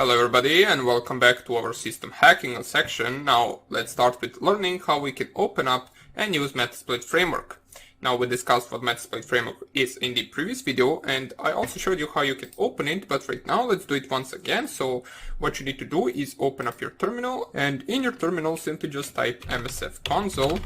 Hello everybody and welcome back to our system hacking section. Now let's start with learning how we can open up and use Metasploit framework. Now we discussed what Metasploit framework is in the previous video and I also showed you how you can open it, but right now let's do it once again. So what you need to do is open up your terminal, and in your terminal simply just type msf console.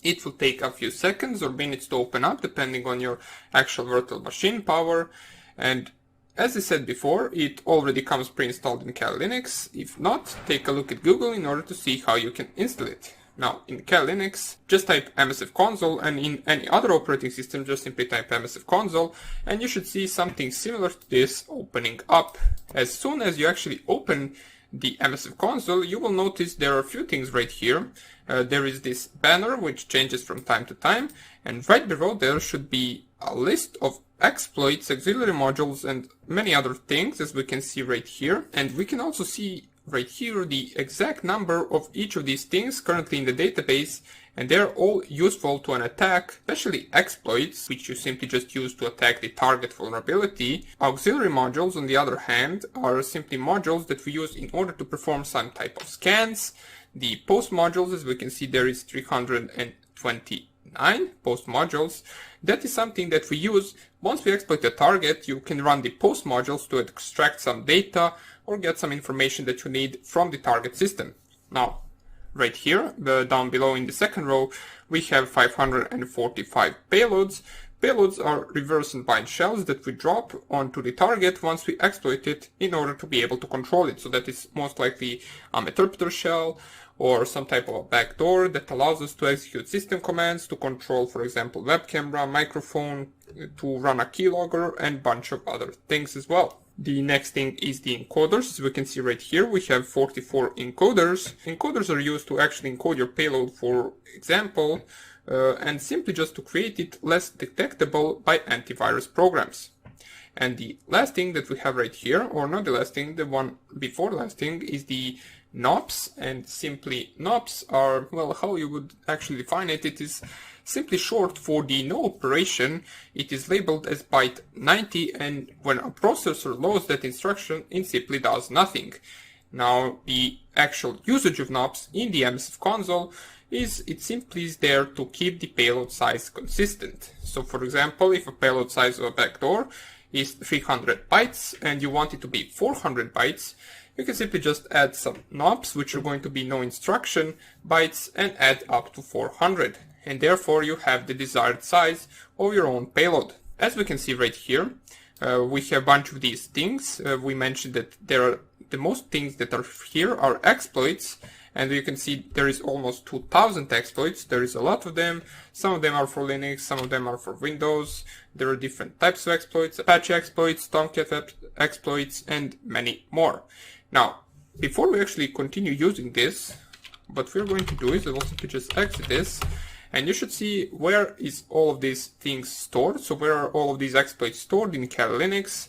It will take a few seconds or minutes to open up depending on your actual virtual machine power, and as I said before, it already comes pre-installed in Kali Linux. If not, take a look at Google in order to see how you can install it. Now, in Kali Linux, just type msf console, and in any other operating system, just simply type msf console, and you should see something similar to this opening up. As soon as you actually open the msf console, you will notice there are a few things right here. There is this banner which changes from time to time, and right below there should be a list of exploits, auxiliary modules, and many other things, as we can see right here. And we can also see right here the exact number of each of these things currently in the database, and they're all useful to an attack, especially exploits, which you simply just use to attack the target vulnerability. Auxiliary modules, on the other hand, are simply modules that we use in order to perform some type of scans. The post modules, as we can see, there is 329 post modules. That is something that we use once we exploit a target. You can run the post modules to extract some data or get some information that you need from the target system. Now, right here, down below in the second row, we have 545 payloads. Payloads are reverse and bind shells that we drop onto the target once we exploit it in order to be able to control it. So that is most likely a interpreter shell or some type of a backdoor that allows us to execute system commands to control, for example, web camera, microphone, to run a keylogger, and a bunch of other things as well. The next thing is the encoders. As we can see right here, we have 44 encoders. Encoders are used to actually encode your payload, for example, and simply just to create it less detectable by antivirus programs. And the last thing that we have right here, or not the last thing, the one before last thing, is the NOPs. And simply NOPs are, well, how you would actually define it, it is simply short for the no operation. It is labeled as byte 90, and when a processor loads that instruction, it simply does nothing. Now, the actual usage of NOPs in the msf console is it simply is there to keep the payload size consistent. So for example, if a payload size of a backdoor is 300 bytes and you want it to be 400 bytes, you can simply just add some NOPs, which are going to be no instruction bytes, and add up to 400. And therefore you have the desired size of your own payload. As we can see right here, we have a bunch of these things. We mentioned that the most things that are here are exploits, and you can see there is almost 2000 exploits. There is a lot of them. Some of them are for Linux, some of them are for Windows. There are different types of exploits, Apache exploits, Tomcat exploits, and many more. Now, before we actually continue using this, what we're going to do is we'll simply just exit this, and you should see where is all of these things stored. So where are all of these exploits stored in Kali Linux?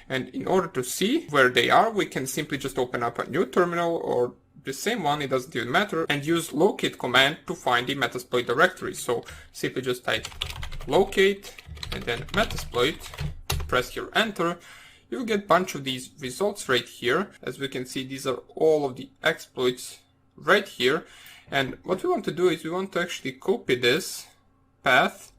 And in order to see where they are, we can simply just open up a new terminal, or the same one, it doesn't even matter, and use locate command to find the Metasploit directory. So simply just type locate and then Metasploit, press here enter. You'll get a bunch of these results right here. As we can see, these are all of the exploits right here. And what we want to do is we want to actually copy this path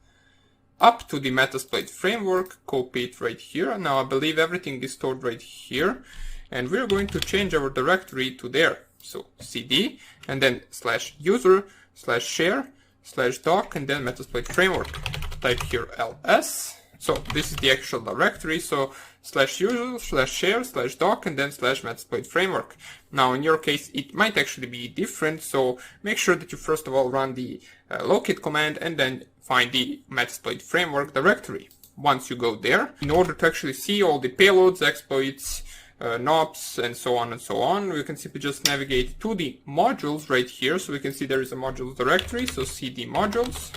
up to the Metasploit framework, copy it right here. Now I believe everything is stored right here, and we're going to change our directory to there. So cd and then /user/share/doc and then Metasploit framework. Type here ls. So this is the actual directory. So /user/share/doc and then /Metasploit framework. Now in your case it might actually be different, so make sure that you first of all run the locate command and then find the Metasploit framework directory. Once you go there, in order to actually see all the payloads, exploits, NOPs, and so on, we can simply just navigate to the modules right here. So we can see there is a modules directory, so cd modules,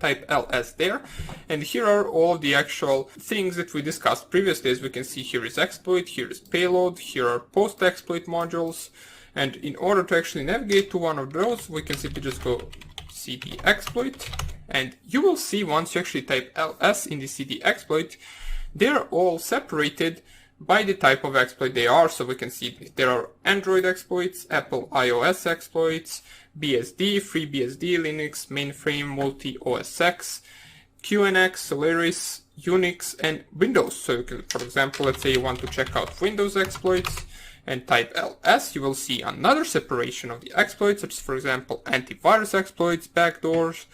type ls there, and here are all the actual things that we discussed previously. As we can see, here is exploit, here is payload, here are post exploit modules, and in order to actually navigate to one of those, we can simply just go cd exploit, and you will see once you actually type ls in the cd exploit, they're all separated by the type of exploit they are. So we can see there are Android exploits, Apple iOS exploits, BSD, FreeBSD, Linux, mainframe, multi-OS X, QNX, Solaris, Unix, and Windows. So you can, for example, let's say you want to check out Windows exploits and type ls, you will see another separation of the exploits, such as, for example, antivirus exploits, backdoors,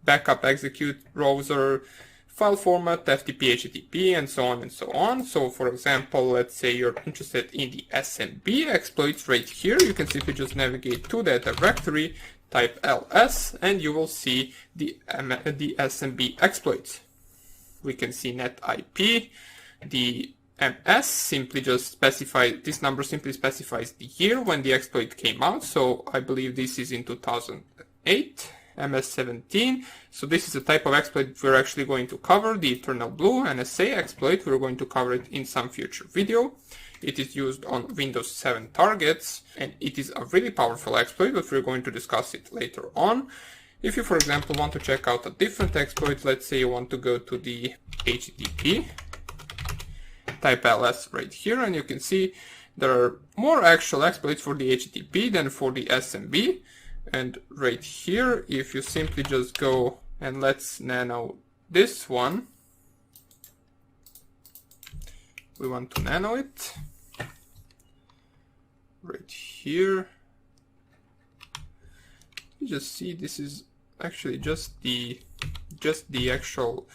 backup execute, browser, file format, FTP, HTTP, and so on and so on. So, for example, let's say you're interested in the SMB exploits right here. You can simply just navigate to that directory, type ls, and you will see the SMB exploits. We can see net IP, the MS simply just specify, this number simply specifies the year when the exploit came out. So I believe this is in 2008, MS17. So this is a type of exploit we're actually going to cover, the Eternal Blue NSA exploit. We're going to cover it in some future video. It is used on Windows 7 targets, and it is a really powerful exploit, but we're going to discuss it later on. If you, for example, want to check out a different exploit, let's say you want to go to the HTTP, type ls right here, and you can see there are more actual exploits for the HTTP than for the SMB. And right here, if you simply just go and let's nano this one, we want to nano it right here. You just see this is actually just the actual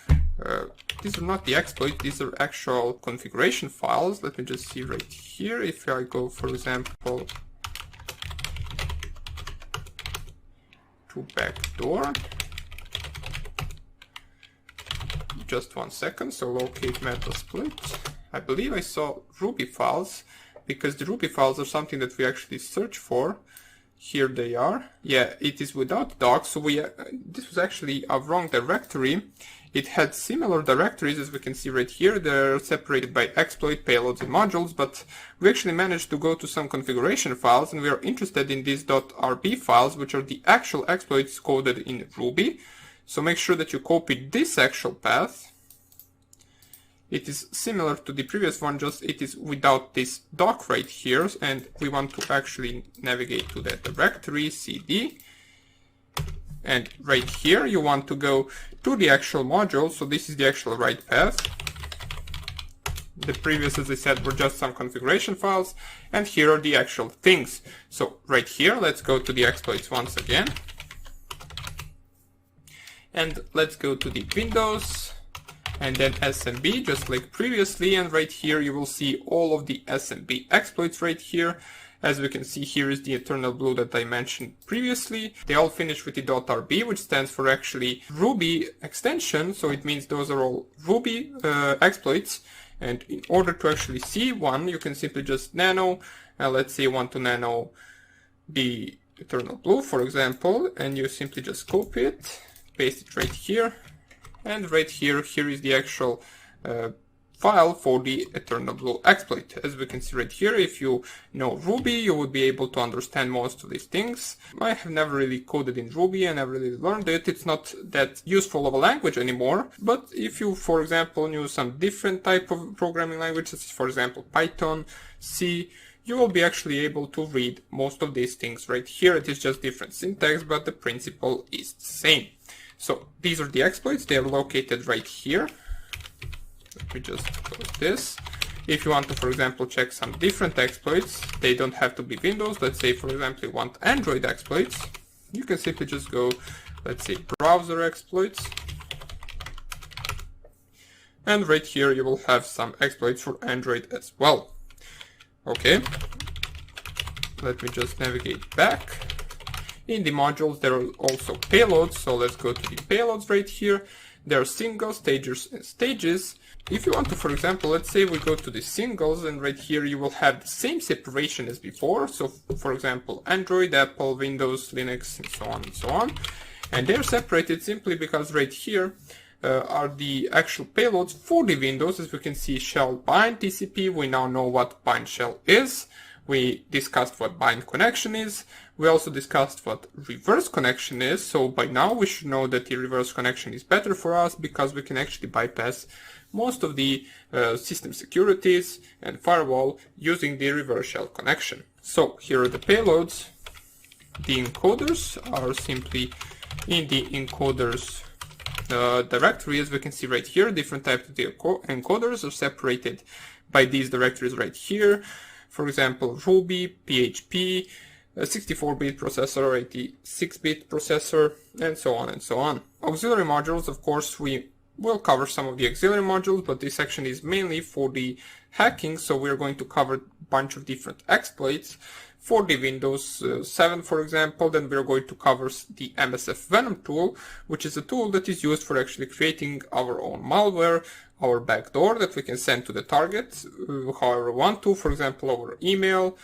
these are not the exploit, these are actual configuration files. Let me just see right here. If I go, for example, to backdoor, just 1 second, so locate Metasploit. I believe I saw Ruby files, because the Ruby files are something that we actually search for. Here they are. Yeah, it is without docs, so this was actually a wrong directory. It had similar directories, as we can see right here. They're separated by exploit, payloads, and modules, but we actually managed to go to some configuration files, and we are interested in these .rb files, which are the actual exploits coded in Ruby. So make sure that you copy this actual path. It is similar to the previous one, just it is without this doc right here, and we want to actually navigate to that directory, cd. And right here you want to go to the actual module, so this is the actual right path. The previous, as I said, were just some configuration files, and here are the actual things. So right here, let's go to the exploits once again. And let's go to the Windows, and then SMB, just like previously, and right here you will see all of the SMB exploits right here. As we can see, here is the Eternal Blue that I mentioned previously. They all finish with the .rb, which stands for actually Ruby extension, so it means those are all Ruby exploits. And in order to actually see one, you can simply just nano, let's say you want to nano the Eternal Blue, for example, and you simply just copy it, paste it right here, and right here, here is the actual file for the Eternal Blue exploit. As we can see right here, if you know Ruby, you would be able to understand most of these things. I have never really coded in Ruby and never really learned it. It's not that useful of a language anymore. But if you, for example, knew some different type of programming languages, for example, Python, C, you will be actually able to read most of these things right here. It is just different syntax, but the principle is the same. So these are the exploits. They are located right here. Let me just close this. If you want to, for example, check some different exploits, they don't have to be Windows. Let's say, for example, you want Android exploits. You can simply just go, let's say, browser exploits. And right here you will have some exploits for Android as well. Okay. Let me just navigate back. In the modules, there are also payloads. So let's go to the payloads right here. There are singles, stagers, and stages. If you want to, for example, let's say we go to the singles, and right here you will have the same separation as before. So, for example, Android, Apple, Windows, Linux, and so on and so on. And they're separated simply because right here are the actual payloads for the Windows. As we can see, shell bind TCP. We now know what bind shell is. We discussed what bind connection is. We also discussed what reverse connection is. So by now we should know that the reverse connection is better for us because we can actually bypass most of the system securities and firewall using the reverse shell connection. So here are the payloads. The encoders are simply in the encoders directory. As we can see right here, different types of the encoders are separated by these directories right here. For example, Ruby, PHP, a 64-bit processor, 86-bit processor, and so on and so on. Auxiliary modules, of course, we will cover some of the auxiliary modules, but this section is mainly for the hacking, so we're going to cover a bunch of different exploits. For the Windows 7, for example, then we're going to cover the MSF Venom tool, which is a tool that is used for actually creating our own malware, our backdoor that we can send to the target, however we want to, for example, over email,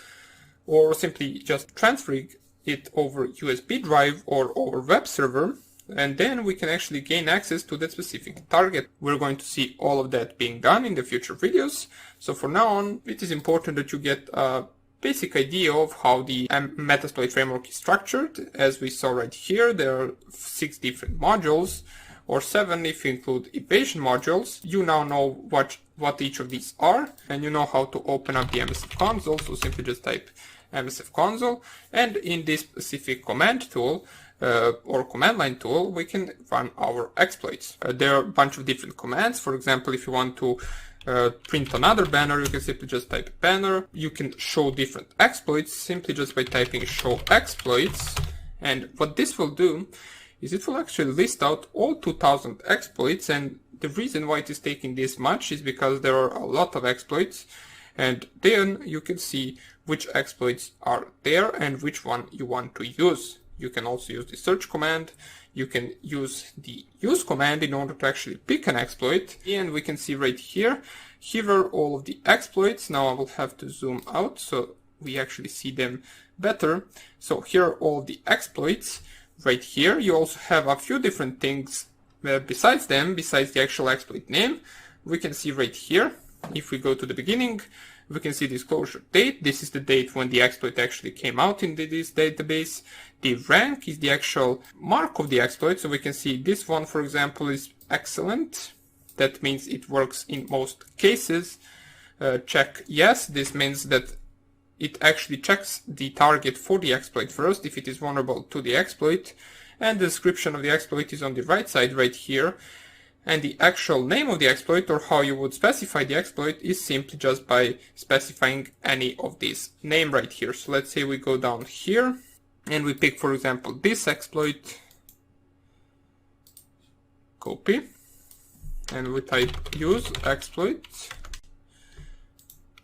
or simply just transferring it over USB drive or over web server, and then we can actually gain access to that specific target. We're going to see all of that being done in the future videos. So for now on, it is important that you get a basic idea of how the Metasploit framework is structured. As we saw right here, there are 6 different modules, or 7 if you include evasion modules. You now know what each of these are, and you know how to open up the MSF console, so simply just type MSF console, and in this specific command tool or command line tool, we can run our exploits. There are a bunch of different commands. For example, if you want to print another banner, you can simply just type banner. You can show different exploits simply just by typing show exploits, and what this will do is it will actually list out all 2000 exploits, and the reason why it is taking this much is because there are a lot of exploits, and then you can see which exploits are there and which one you want to use. You can also use the search command. You can use the use command in order to actually pick an exploit. And we can see right here, here are all of the exploits. Now I will have to zoom out so we actually see them better. So here are all the exploits right here. You also have a few different things besides them, besides the actual exploit name. We can see right here, if we go to the beginning, we can see disclosure date. This is the date when the exploit actually came out in this database. The rank is the actual mark of the exploit. So we can see this one, for example, is excellent. That means it works in most cases. Check yes. This means that it actually checks the target for the exploit first, if it is vulnerable to the exploit. And the description of the exploit is on the right side right here. And the actual name of the exploit, or how you would specify the exploit, is simply just by specifying any of these name right here. So let's say we go down here and we pick, for example, this exploit, copy, and we type use exploit,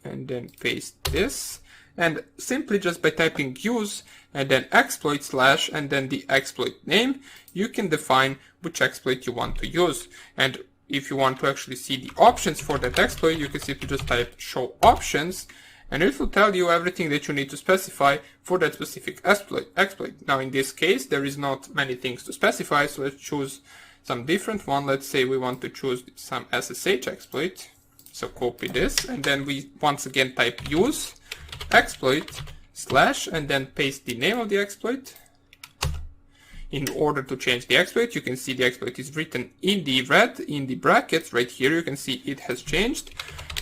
and then paste this. And simply just by typing use and then exploit slash and then the exploit name, you can define which exploit you want to use. And if you want to actually see the options for that exploit, you can simply just type show options, and it will tell you everything that you need to specify for that specific exploit. Now in this case, there is not many things to specify, so let's choose some different one. Let's say we want to choose some SSH exploit. So copy this, and then we once again type use exploit slash and then paste the name of the exploit. In order to change the exploit, you can see the exploit is written in the red, in the brackets right here. You can see it has changed.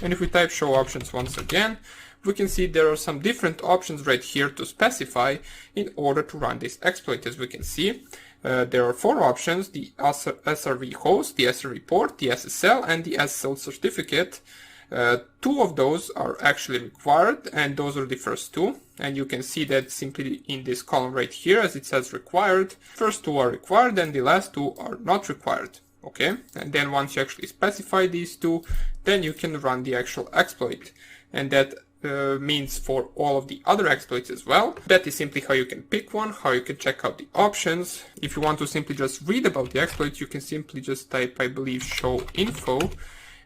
And if we type show options once again, we can see there are some different options right here to specify in order to run this exploit. As we can see, there are 4 options: the SRV host, the SRV port, the SSL, and the SSL certificate. 2 of those are actually required, and those are the first 2. And you can see that simply in this column right here, as it says required. First 2 are required and the last 2 are not required. Okay, and then once you actually specify these 2, then you can run the actual exploit. And that means for all of the other exploits as well. That is simply how you can pick one, how you can check out the options. If you want to simply just read about the exploit, you can simply just type, I believe, show info,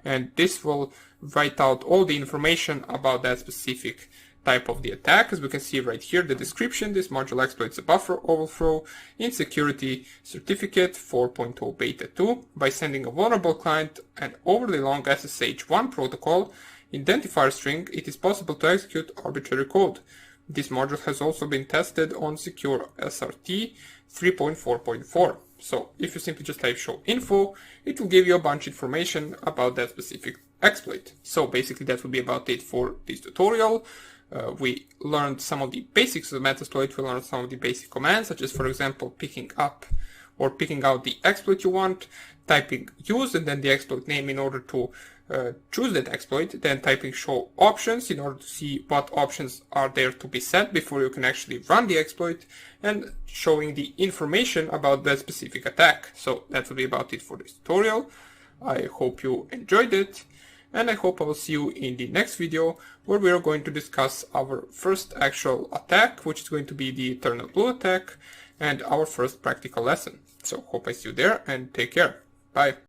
and this will write out all the information about that specific type of the attack. As we can see right here, the description: this module exploits a buffer overflow insecurity certificate 4.0 beta 2 by sending a vulnerable client an overly long SSH1 protocol identifier string. It is possible to execute arbitrary code. This module has also been tested on secure SRT 3.4.4. So if you simply just type show info, it will give you a bunch of information about that specific exploit. So basically that will be about it for this tutorial. We learned some of the basics of Metasploit. We learned some of the basic commands, such as, for example, picking up or picking out the exploit you want, typing use and then the exploit name in order to choose that exploit, then typing show options in order to see what options are there to be set before you can actually run the exploit, and showing the information about that specific attack. So that will be about it for this tutorial. I hope you enjoyed it, and I hope I will see you in the next video, where we are going to discuss our first actual attack, which is going to be the Eternal Blue attack, and our first practical lesson. So hope I see you there, and take care. Bye.